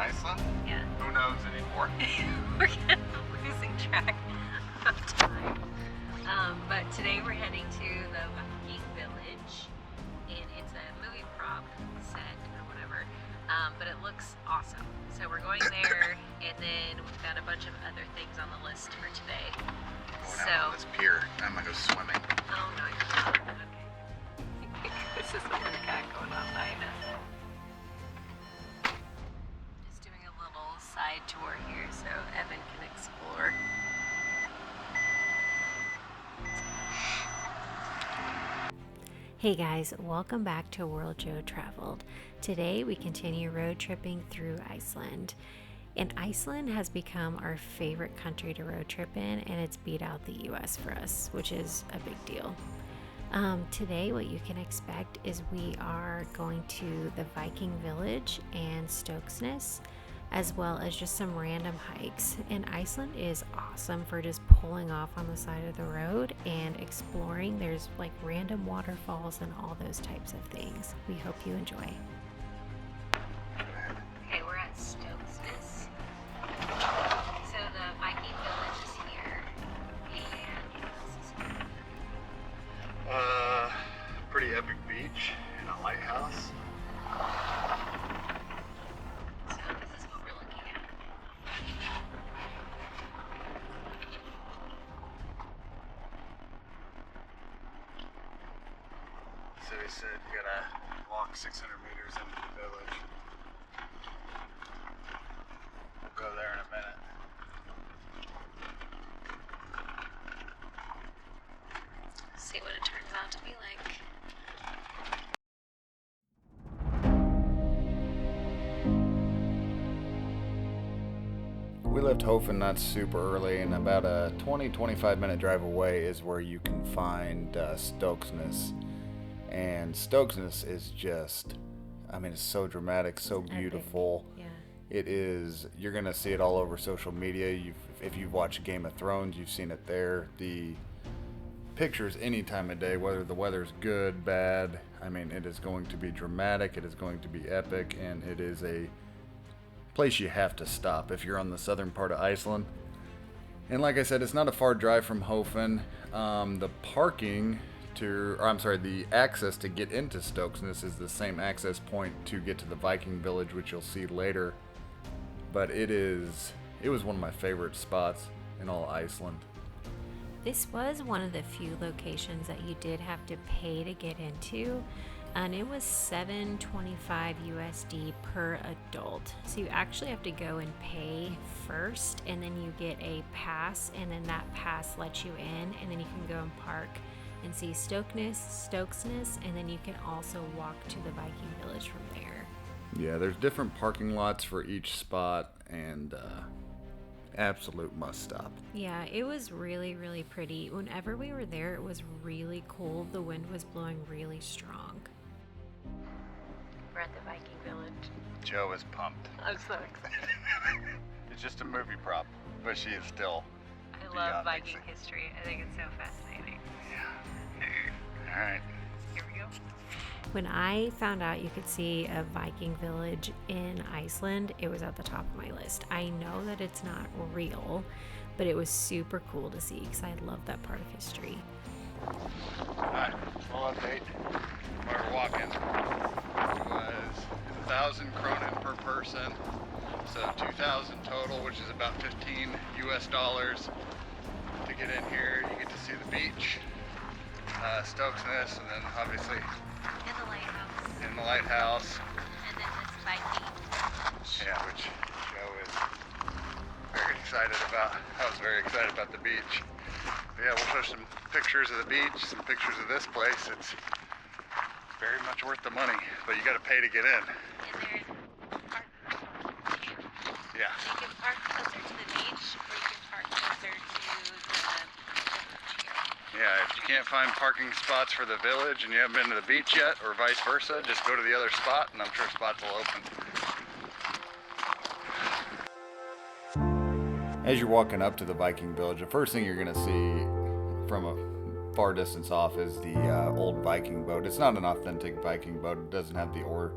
Iceland? Yeah. Who knows anymore? We're kind of losing track of time. But today we're heading to the Viking Village, and it's a movie prop set or whatever. But it looks awesome. So we're going there, and then we've got a bunch of other things on the list for today. Going out on this pier. I'm gonna go swimming. Oh no, you're not. Okay. This is the cat going on behind us. Just doing a little side tour here so Evan can explore. Hey guys, welcome back to World Joe Traveled. Today we continue road tripping through Iceland. And Iceland has become our favorite country to road trip in, and it's beat out the US for us, which is a big deal. Today what you can expect is we are going to the Viking Village and Stokksness, as well as just some random hikes. And Iceland is awesome for just pulling off on the side of the road and exploring. There's like random waterfalls and all those types of things. We hope you enjoy. Okay, we're at Stokksness. So the Viking Village is here. And what else is here? Pretty epic beach and a lighthouse. So he said you gotta walk 600 meters into the village. We'll go there in a minute. See what it turns out to be like. We left Hofen not super early, and about a 20-25 minute drive away is where you can find Stokksness. And Stoksness is just, I mean, it's so dramatic, so beautiful. Yeah. It is, you're going to see it all over social media. If you've watched Game of Thrones, you've seen it there. The pictures any time of day, whether the weather's good, bad, I mean, it is going to be dramatic, it is going to be epic, and it is a place you have to stop if you're on the southern part of Iceland. And like I said, it's not a far drive from Hofen. The access to get into Stoksness is the same access point to get to the Viking Village, which you'll see later. But it was one of my favorite spots in all Iceland. This was one of the few locations that you did have to pay to get into, and it was $7.25 USD per adult. So you actually have to go and pay first, and then you get a pass, and then that pass lets you in, and then you can go and park and see Stoksness, and then you can also walk to the Viking Village from there. Yeah, there's different parking lots for each spot, and absolute must stop. Yeah, it was really, really pretty. Whenever we were there, it was really cold. The wind was blowing really strong. We're at the Viking Village. Joe is pumped. I'm so excited. It's just a movie prop, but she is still I love Viking history. I think it's so fascinating. Yeah. All right. Here we go. When I found out you could see a Viking village in Iceland, it was at the top of my list. I know that it's not real, but it was super cool to see because I love that part of history. Alright, full update. While we're walking, it was 1,000 kronen per person, so 2,000 total, which is about $15 US. To get in here, you get to see the beach, Stoksness, and then obviously in the lighthouse. And then this Viking. Yeah, which Joe is very excited about. I was very excited about the beach. But yeah, we'll show some pictures of the beach, some pictures of this place. It's very much worth the money, but you got to pay to get in. And there's park. Yeah. You can park closer to the beach, or you can park closer to the village here. Yeah, if you can't find parking spots for the village and you haven't been to the beach yet, or vice versa, just go to the other spot, and I'm sure spots will open. As you're walking up to the Viking Village, the first thing you're going to see from a far distance off is the old Viking boat. It's not an authentic Viking boat. It doesn't have the oar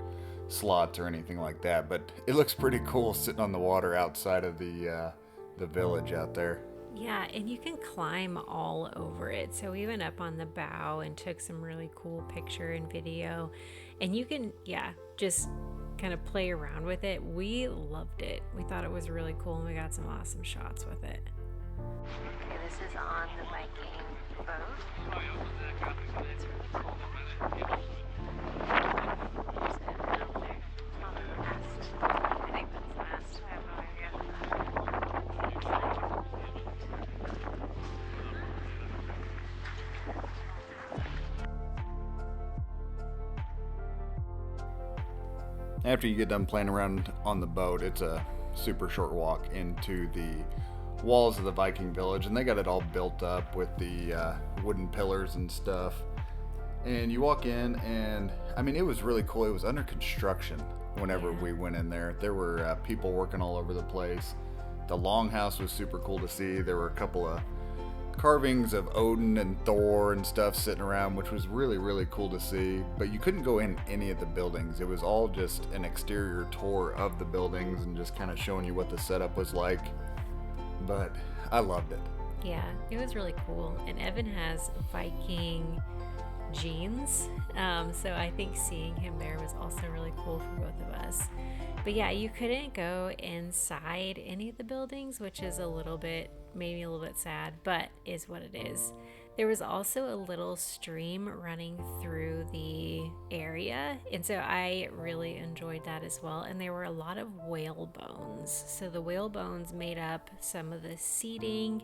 slots or anything like that, but it looks pretty cool sitting on the water outside of the village out there. Yeah, and you can climb all over it. So we went up on the bow and took some really cool picture and video. And you can, just kind of play around with it. We loved it. We thought it was really cool and we got some awesome shots with it. Okay, this is on the Viking boat. It's really cool. There's Evan out there on the mast. I think that's the mast. I have no idea. Seems like. After you get done playing around on the boat, it's a super short walk into the walls of the Viking Village, and they got it all built up with the wooden pillars and stuff. And you walk in, and I mean, it was really cool. It was under construction whenever we went in there. There were people working all over the place. The longhouse was super cool to see. There were a couple of carvings of Odin and Thor and stuff sitting around, which was really, really cool to see. But you couldn't go in any of the buildings. It was all just an exterior tour of the buildings and just kind of showing you what the setup was like. But I loved it. Yeah, it was really cool. And Evan has Viking jeans, so I think seeing him there was also really cool for both of us. But yeah, you couldn't go inside any of the buildings, which is maybe a little bit sad, but is what it is. There was also a little stream running through the area, and so I really enjoyed that as well. And there were a lot of whale bones. So the whale bones made up some of the seating,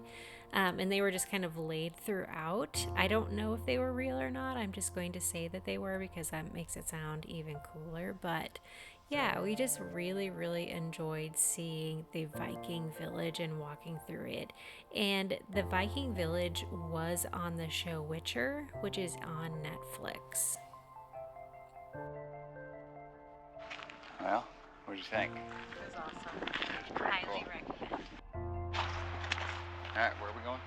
and they were just kind of laid throughout. I don't know if they were real or not. I'm just going to say that they were because that makes it sound even cooler. But yeah, we just really, really enjoyed seeing the Viking Village and walking through it. And the Viking Village was on the show Witcher, which is on Netflix. Well, what did you think? It was awesome. It was pretty Highly cool. recommend. All right, where are we going?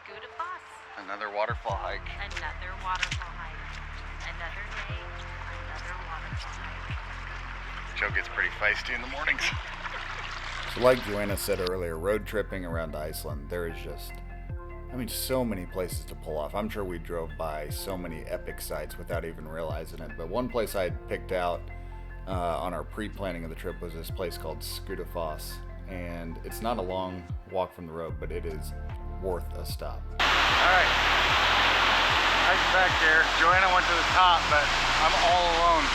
Skutafoss. Another waterfall hike. Another waterfall hike. Another day. Another waterfall hike. Joe gets pretty feisty in the mornings. So like Joanna said earlier, road tripping around Iceland, there is just, so many places to pull off. I'm sure we drove by so many epic sites without even realizing it. But one place I had picked out on our pre-planning of the trip was this place called Skutafoss. And it's not a long walk from the road, but it is worth a stop. All right, hike back there. Joanna went to the top, but I'm all alone.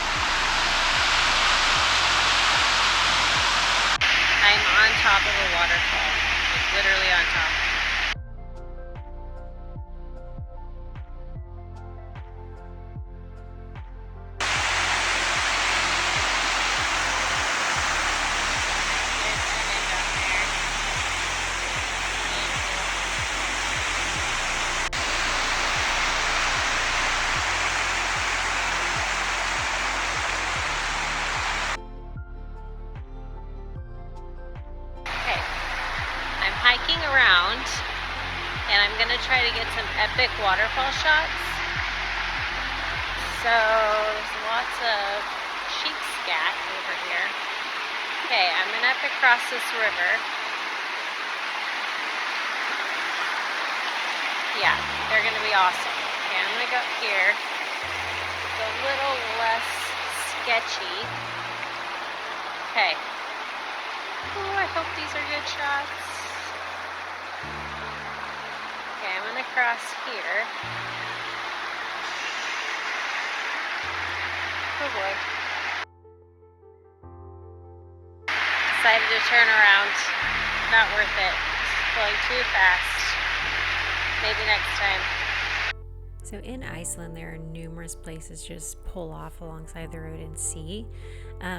I'm on top of a waterfall, like literally on top. Hiking around, and I'm gonna try to get some epic waterfall shots. So there's lots of sheep scat over here. Okay, I'm gonna have to cross this river. Yeah, they're gonna be awesome. Okay, I'm gonna go here. It's a little less sketchy. Okay. Ooh, I hope these are good shots. Okay, I'm gonna cross here. Oh boy. Decided to turn around. Not worth it. It's going too fast. Maybe next time. So in Iceland, there are numerous places just pull off alongside the road and see.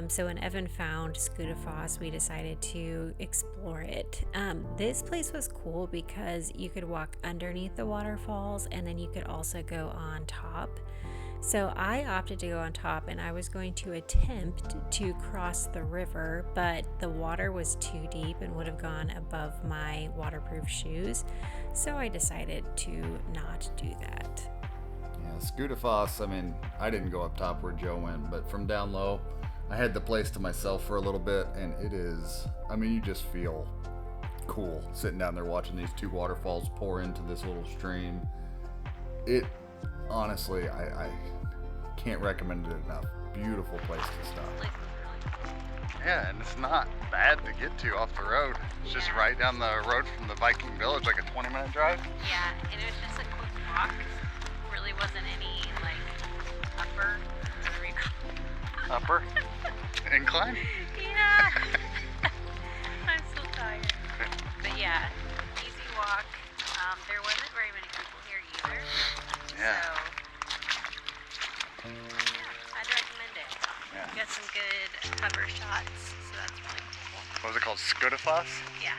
So when Evan found Skutafoss, we decided to explore it. This place was cool because you could walk underneath the waterfalls and then you could also go on top. So I opted to go on top, and I was going to attempt to cross the river, but the water was too deep and would have gone above my waterproof shoes. So I decided to not do that. Yeah, Skutafoss, I mean, I didn't go up top where Joe went, but from down low, I had the place to myself for a little bit, and it is, I mean, you just feel cool sitting down there watching these two waterfalls pour into this little stream. It, honestly, I can't recommend it enough. Beautiful place to stop. Yeah, and it's not bad to get to off the road. It's just right down the road from the Viking Village, like a 20-minute drive. Yeah, and it was just a quick walk. Really wasn't any like upper incline. Yeah. I'm so tired. But yeah, easy walk. There wasn't very many people here either. Yeah. So I'd recommend it. Yeah. Got some good cover shots, so that's really cool. What was it called? Skutafoss? Yeah.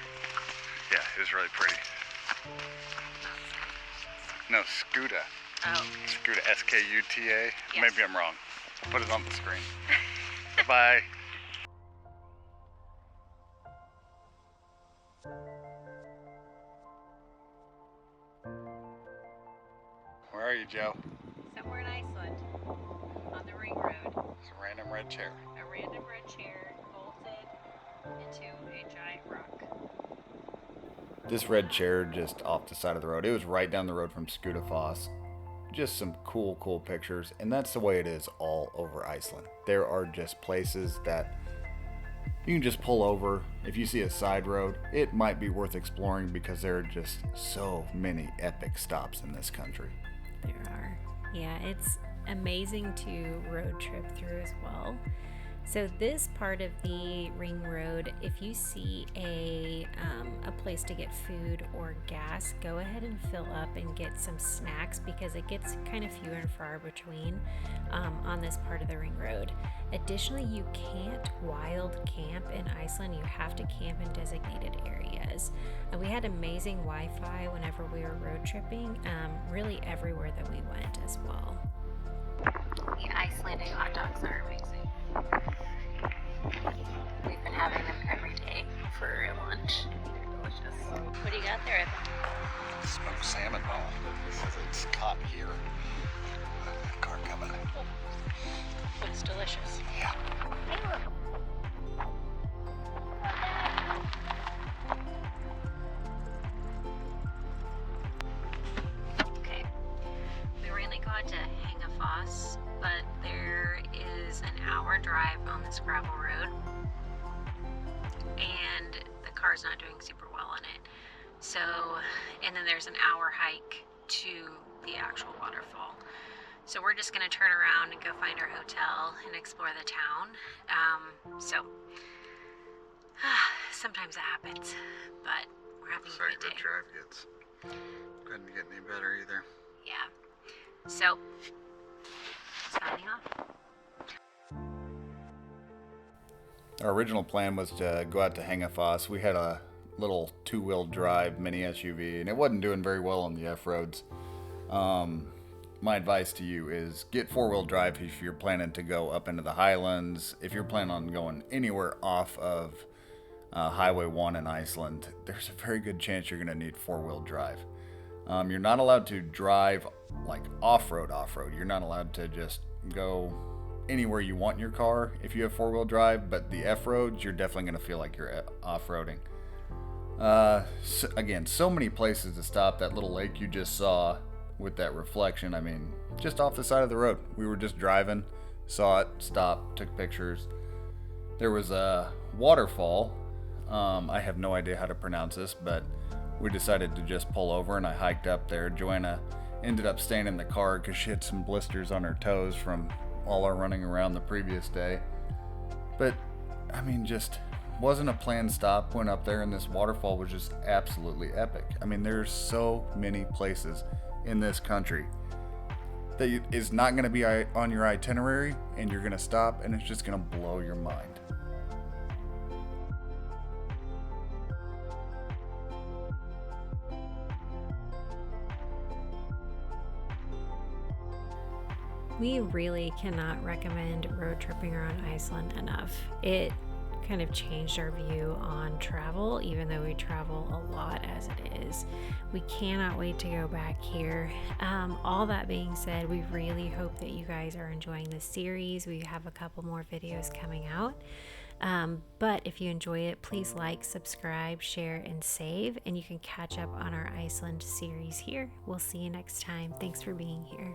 Yeah, it was really pretty. No, Skuta. Oh, okay. Skuta, S-K-U-T-A. Yes. Maybe I'm wrong. I'll put it on the screen. Bye-bye. Where are you, Joe? Somewhere in Iceland, on the Ring Road. It's a random red chair. A random red chair bolted into a giant rock. This red chair just off the side of the road. It was right down the road from Skutafoss. Just some cool pictures, and that's the way it is all over Iceland. There are just places that you can just pull over. If you see a side road, it might be worth exploring because there are just so many epic stops in this country. There are. Yeah, it's amazing to road trip through as well. So this part of the Ring Road, if you see a place to get food or gas, go ahead and fill up and get some snacks because it gets kind of few and far between on this part of the Ring Road. Additionally, you can't wild camp in Iceland. You have to camp in designated areas. And we had amazing Wi-Fi whenever we were road tripping, really everywhere that we went as well. The Icelandic hot dogs are amazing. We've been having them every day for lunch. They're delicious. What do you got there? Smoked salmon ball. It's caught here. Car coming. Oh, it's delicious. Yeah. Okay. We really got to Skutafoss, but there is an hour drive on this gravel road, and the car's not doing super well on it. So, and then there's an hour hike to the actual waterfall. So we're just gonna turn around and go find our hotel and explore the town. Sometimes it happens, but we're having a good day. Drive gets couldn't get any better either. Yeah. So, signing off. Our original plan was to go out to Skutafoss. We had a little two-wheel drive mini SUV, and it wasn't doing very well on the F-roads. My advice to you is get four-wheel drive if you're planning to go up into the Highlands. If you're planning on going anywhere off of Highway 1 in Iceland, there's a very good chance you're going to need four-wheel drive. You're not allowed to drive like off-road. You're not allowed to just go anywhere you want in your car if you have four-wheel drive, but the F-roads, you're definitely going to feel like you're off-roading. Again, so many places to stop. That little lake you just saw with that reflection, I mean, just off the side of the road. We were just driving, saw it, stopped, took pictures. There was a waterfall. I have no idea how to pronounce this, but we decided to just pull over, and I hiked up there. Joanna ended up staying in the car because she had some blisters on her toes from all our running around the previous day. But, I mean, just wasn't a planned stop. Went up there, and this waterfall was just absolutely epic. I mean, there's so many places in this country that is not going to be on your itinerary, and you're going to stop, and it's just going to blow your mind. We really cannot recommend road tripping around Iceland enough. It kind of changed our view on travel, even though we travel a lot as it is. We cannot wait to go back here. All that being said, we really hope that you guys are enjoying this series. We have a couple more videos coming out. But if you enjoy it, please like, subscribe, share, and save. And you can catch up on our Iceland series here. We'll see you next time. Thanks for being here.